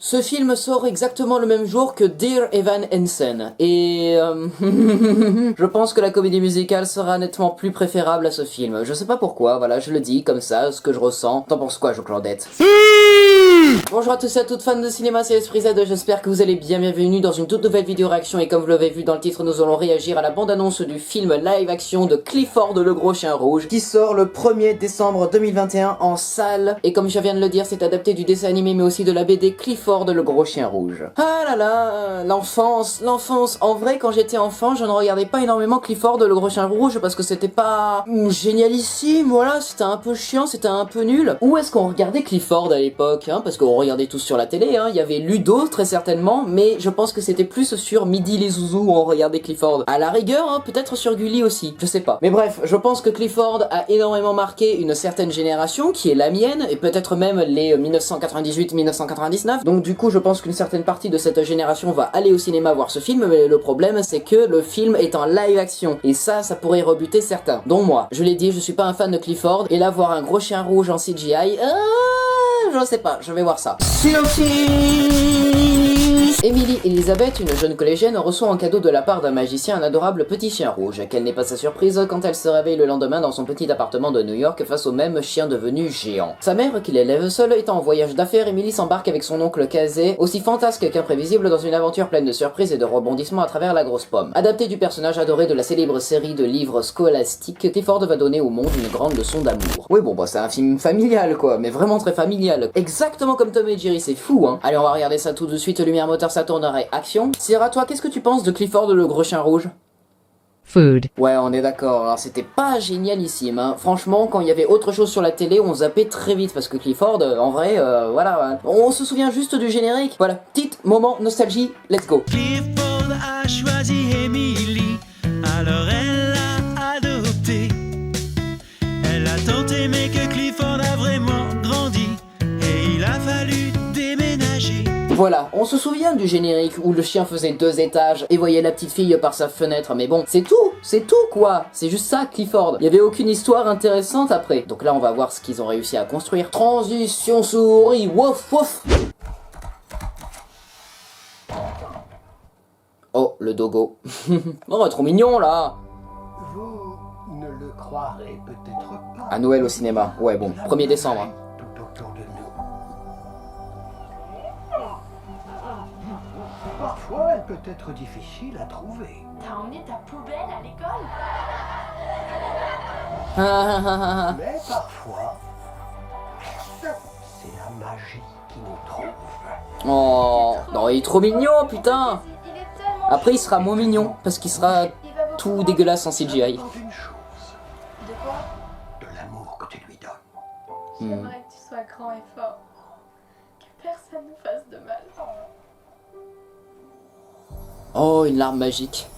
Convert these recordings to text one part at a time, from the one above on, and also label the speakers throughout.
Speaker 1: Ce film sort exactement le même jour que Dear Evan Hansen, et je pense que la comédie musicale sera nettement plus préférable à ce film. Je sais pas pourquoi, voilà, je le dis comme ça, ce que je ressens. T'en penses quoi, Claudette? Bonjour à tous et à toutes fans de cinéma, c'est Esprit Z, j'espère que vous allez bien, bienvenue dans une toute nouvelle vidéo réaction, et comme vous l'avez vu dans le titre, nous allons réagir à la bande-annonce du film live action de Clifford le Gros Chien Rouge, qui sort le 1er décembre 2021 en salle, et comme je viens de le dire, c'est adapté du dessin animé mais aussi de la BD Clifford le Gros Chien Rouge. Ah là là, l'enfance, en vrai quand j'étais enfant, je ne regardais pas énormément Clifford le Gros Chien Rouge parce que c'était pas génialissime, voilà, c'était un peu chiant, c'était un peu nul. Où est-ce qu'on regardait Clifford à l'époque, hein, parce qu'on regardait tous sur la télé, hein. Il y avait Ludo très certainement, mais je pense que c'était plus sur Midi les Zouzous où on regardait Clifford. À la rigueur, hein, peut-être sur Gulli aussi, je sais pas. Mais bref, je pense que Clifford a énormément marqué une certaine génération, qui est la mienne, et peut-être même les 1998-1999, donc du coup je pense qu'une certaine partie de cette génération va aller au cinéma voir ce film, mais le problème c'est que le film est en live action, et ça pourrait rebuter certains, dont moi. Je l'ai dit, je suis pas un fan de Clifford, et là voir un gros chien rouge en CGI, je sais pas, je vais voir ça. Emily Elizabeth, une jeune collégienne, reçoit en cadeau de la part d'un magicien un adorable petit chien rouge. Quelle n'est pas sa surprise quand elle se réveille le lendemain dans son petit appartement de New York face au même chien devenu géant. Sa mère, qui l'élève seule, étant en voyage d'affaires, Emily s'embarque avec son oncle Casey, aussi fantasque qu'imprévisible, dans une aventure pleine de surprises et de rebondissements à travers la grosse pomme. Adapté du personnage adoré de la célèbre série de livres scolastiques, Clifford va donner au monde une grande leçon d'amour. Oui bon bah c'est un film familial quoi, mais vraiment très familial. Exactement comme Tom et Jerry, c'est fou hein. Allez on va regarder ça tout de suite, lumière moteur ça tournerait action. Sierra, toi qu'est-ce que tu penses de Clifford le Gros Chien Rouge?
Speaker 2: Food.
Speaker 1: Ouais, on est d'accord, alors c'était pas génialissime, hein. Franchement, quand il y avait autre chose sur la télé, on zappait très vite, parce que Clifford, en vrai, voilà, hein. On se souvient juste du générique. Voilà, petit moment nostalgie, let's go.
Speaker 3: Clifford a choisi Emily, alors elle l'a adopté. Elle a tant aimé que Clifford a vraiment grandi, et il a fallu déménager.
Speaker 1: Voilà, on se souvient du générique où le chien faisait 2 étages et voyait la petite fille par sa fenêtre, mais bon, c'est tout quoi, c'est juste ça Clifford. Il y avait aucune histoire intéressante après. Donc là on va voir ce qu'ils ont réussi à construire. Transition souris, wouf wouf. Oh, le dogo. Oh, trop mignon là.
Speaker 4: Vous ne le croirez peut-être pas.
Speaker 1: À Noël au cinéma, ouais bon, 1er décembre. Hein.
Speaker 4: Tout autour de nous. Parfois, elle peut être difficile à trouver.
Speaker 5: T'as emmené ta poubelle à l'école?
Speaker 4: Mais parfois, c'est la magie qui nous trouve.
Speaker 1: Oh, non, il est trop mignon, putain.
Speaker 5: Il est tellement
Speaker 1: Après il sera moins mignon, parce qu'il sera
Speaker 5: Il va beaucoup
Speaker 1: tout
Speaker 5: moins
Speaker 1: dégueulasse en CGI.
Speaker 4: Dans une chose,
Speaker 5: De quoi?
Speaker 4: de l'amour que tu lui donnes.
Speaker 5: J'aimerais que tu sois grand et fort. Que personne nous fasse de mal.
Speaker 1: Oh, une larme magique.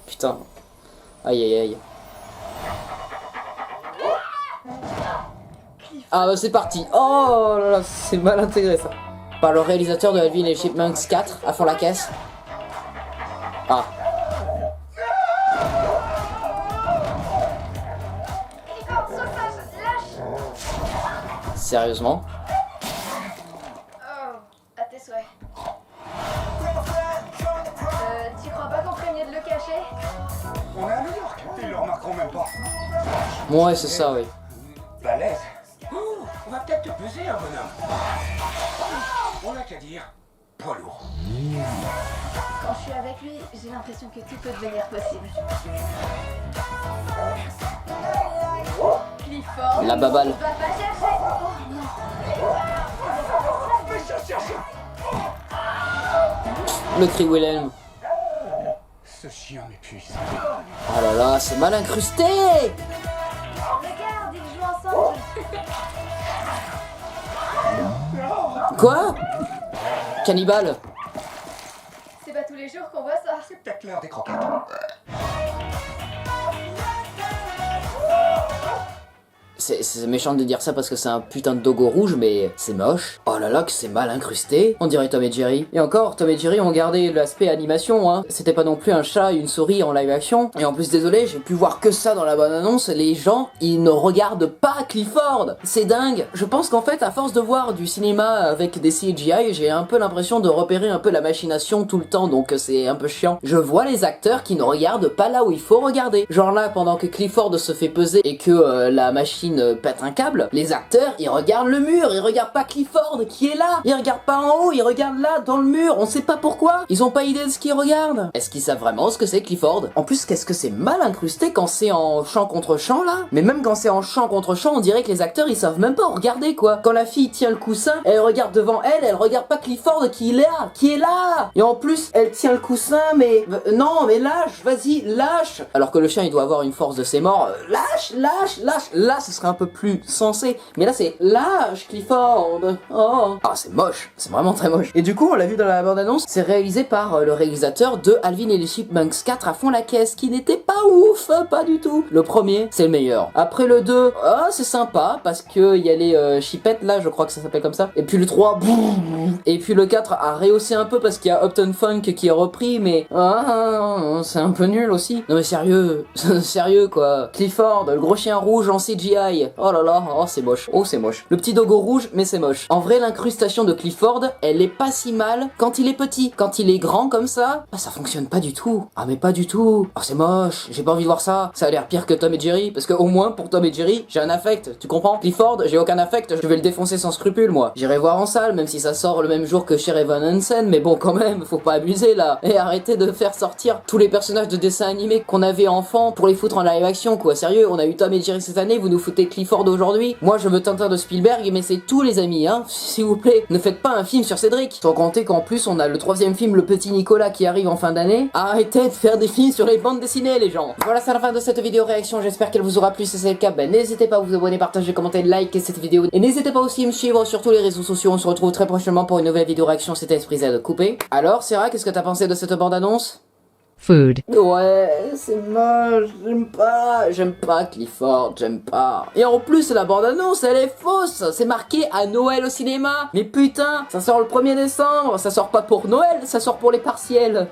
Speaker 1: Putain. Aïe aïe aïe. Ah bah c'est parti. Oh là là, c'est mal intégré ça. Par le réalisateur de Alvin et les Chipmunks 4, à fond la caisse. Ah.
Speaker 5: Clifford, sauvage, lâche!
Speaker 1: Sérieusement?
Speaker 5: Oh, à tes souhaits. Tu crois pas qu'on ferait mieux de le cacher?
Speaker 6: On est à New York, ils le remarqueront même pas.
Speaker 1: Ouais, c'est ça, oui.
Speaker 6: Balèze. Oh, on va peut-être te peser, un bonhomme. On n'a qu'à dire, poids lourd.
Speaker 5: Quand je suis avec lui, j'ai l'impression que tout peut devenir possible. Clifford,
Speaker 1: La baballe.
Speaker 5: va pas chercher! Oh non!
Speaker 6: Fais ça, cherche.
Speaker 1: Le cri Willem.
Speaker 6: Ce chien m'épuise.
Speaker 1: Oh là là, c'est mal incrusté.
Speaker 5: Regarde, ils jouent ensemble!
Speaker 1: Quoi? Cannibale.
Speaker 5: C'est pas tous les jours qu'on voit ça.
Speaker 6: C'est peut-être l'heure des croquettes.
Speaker 5: 1,
Speaker 1: c'est méchant de dire ça parce que c'est un putain de dogo rouge, mais c'est moche. Oh là là, que c'est mal incrusté. On dirait Tom et Jerry. Et encore, Tom et Jerry ont gardé l'aspect animation, hein. C'était pas non plus un chat et une souris en live action. Et en plus, désolé, j'ai pu voir que ça dans la bonne annonce. Les gens, ils ne regardent pas Clifford. C'est dingue. Je pense qu'en fait, à force de voir du cinéma avec des CGI, j'ai un peu l'impression de repérer un peu la machination tout le temps, donc c'est un peu chiant. Je vois les acteurs qui ne regardent pas là où il faut regarder. Genre là, pendant que Clifford se fait peser et que la machine pète un câble, les acteurs, ils regardent le mur, ils regardent pas Clifford qui est là. Ils regardent pas en haut, ils regardent là, dans le mur, on sait pas pourquoi. Ils ont pas idée de ce qu'ils regardent. Est-ce qu'ils savent vraiment ce que c'est Clifford? En plus, qu'est-ce que c'est mal incrusté quand c'est en champ contre champ là? Mais même quand c'est en champ contre champ, on dirait que les acteurs ils savent même pas regarder quoi. Quand la fille tient le coussin, elle regarde devant elle, elle regarde pas Clifford qui est là. Et en plus, elle tient le coussin, mais non, mais lâche, vas-y, lâche. Alors que le chien il doit avoir une force de ses morts. Lâche. Là, ce serait un peu plus sensé. Mais là, c'est lâche Clifford. Oh. Ah, c'est moche. C'est vraiment très moche. Et du coup, on l'a vu dans la bande-annonce, c'est réalisé par le réalisateur de Alvin et les Chipmunks 4 à fond la caisse, qui n'était pas ouf, pas du tout. Le premier, c'est le meilleur. Après le 2, c'est sympa, parce que il y a les chipettes là, je crois que ça s'appelle comme ça. Et puis le 3, et puis le 4 a rehaussé un peu parce qu'il y a Upton Funk qui est repris, mais c'est un peu nul aussi. Non mais sérieux, sérieux quoi. Clifford, le gros chien rouge en CGI. Oh là là, oh c'est moche. Oh c'est moche. Le petit dogo rouge, mais c'est moche. En vrai, l'incrustation de Clifford, elle est pas si mal quand il est petit. Quand il est grand comme ça, ça fonctionne pas du tout. Ah mais pas du tout. Oh c'est moche, j'ai pas envie de voir ça. Ça a l'air pire que Tom et Jerry, parce que au moins pour Tom et Jerry, j'ai un affect, tu comprends? Clifford, j'ai aucun affect, je vais le défoncer sans scrupule moi. J'irai voir en salle, même si ça sort le même jour que chez Evan Hansen, mais bon quand même, faut pas abuser là. Et arrêtez de faire sortir tous les personnages de dessins animés qu'on avait enfant pour les foutre en live action quoi. Sérieux, on a eu Tom et Jerry cette année, vous nous foutez Clifford aujourd'hui. Moi je veux Tintin de Spielberg, mais c'est tous les amis hein, s'il vous plaît. Ne faites pas un film sur Cédric. Sans compter qu'en plus on a le 3e film, Le Petit Nicolas, qui arrive en fin d'année. Arrêtez de faire des films sur les bandes dessinées les gens. Voilà, c'est la fin de cette vidéo réaction, j'espère qu'elle vous aura plu. Si c'est le cas, n'hésitez pas à vous abonner, partager, commenter, liker cette vidéo. Et n'hésitez pas aussi à me suivre sur tous les réseaux sociaux. On se retrouve très prochainement pour une nouvelle vidéo réaction. C'était Esprit Z coupé. Alors Sarah, qu'est-ce que t'as pensé de cette bande annonce?
Speaker 2: Food.
Speaker 1: Ouais, c'est moche, j'aime pas Clifford, j'aime pas. Et en plus, la bande-annonce, elle est fausse, c'est marqué à Noël au cinéma. Mais putain, ça sort le 1er décembre, ça sort pas pour Noël, ça sort pour les partiels.